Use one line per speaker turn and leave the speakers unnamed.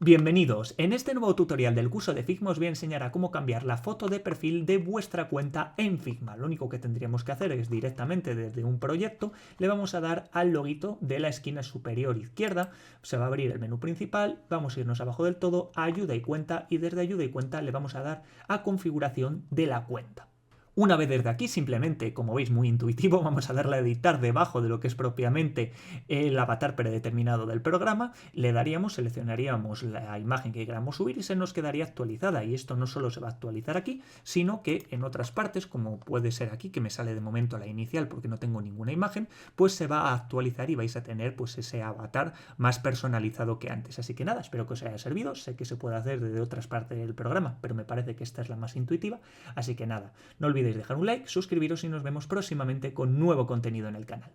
Bienvenidos. En este nuevo tutorial del curso de Figma os voy a enseñar a cómo cambiar la foto de perfil de vuestra cuenta en Figma. Lo único que tendríamos que hacer es directamente desde un proyecto le vamos a dar al loguito de la esquina superior izquierda. Se va a abrir el menú principal, vamos a irnos abajo del todo a ayuda y cuenta y desde ayuda y cuenta le vamos a dar a configuración de la cuenta. Una vez desde aquí, simplemente, como veis, muy intuitivo, vamos a darle a editar debajo de lo que es propiamente el avatar predeterminado del programa, le daríamos, seleccionaríamos la imagen que queramos subir y se nos quedaría actualizada. Y esto no solo se va a actualizar aquí, sino que en otras partes, como puede ser aquí, que me sale de momento la inicial porque no tengo ninguna imagen, pues se va a actualizar y vais a tener pues ese avatar más personalizado que antes. Así que nada, espero que os haya servido. Sé que se puede hacer desde otras partes del programa, pero me parece que esta es la más intuitiva. Así que nada, no olvidéis dejar un like, suscribiros y nos vemos próximamente con nuevo contenido en el canal.